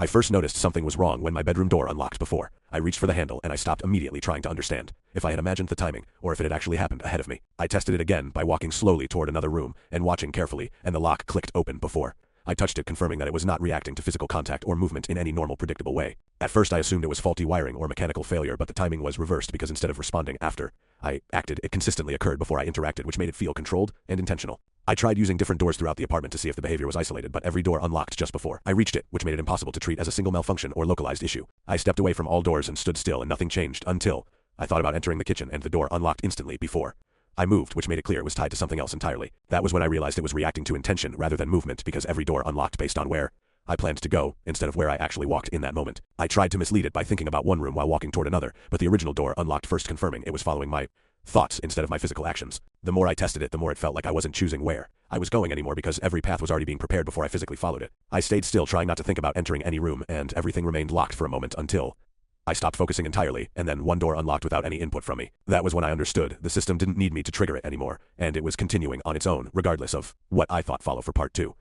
I first noticed something was wrong when my bedroom door unlocked before. I reached for the handle and I stopped immediately, trying to understand if I had imagined the timing or if it had actually happened ahead of me. I tested it again by walking slowly toward another room and watching carefully, and the lock clicked open before. I touched it, confirming that it was not reacting to physical contact or movement in any normal, predictable way. At first I assumed it was faulty wiring or mechanical failure, but the timing was reversed because instead of responding after I acted, it consistently occurred before I interacted, which made it feel controlled and intentional. I tried using different doors throughout the apartment to see if the behavior was isolated, but every door unlocked just before I reached it, which made it impossible to treat as a single malfunction or localized issue. I stepped away from all doors and stood still, and nothing changed until I thought about entering the kitchen, and the door unlocked instantly before I moved, which made it clear it was tied to something else entirely. That was when I realized it was reacting to intention rather than movement, because every door unlocked based on where I planned to go instead of where I actually walked in that moment. I tried to mislead it by thinking about one room while walking toward another, but the original door unlocked first, confirming it was following my thoughts instead of my physical actions. The more I tested it, the more it felt like I wasn't choosing where I was going anymore, because every path was already being prepared before I physically followed it. I stayed still, trying not to think about entering any room, and everything remained locked for a moment until I stopped focusing entirely, and then one door unlocked without any input from me. That was when I understood the system didn't need me to trigger it anymore, and it was continuing on its own, regardless of what I thought followed for part 2.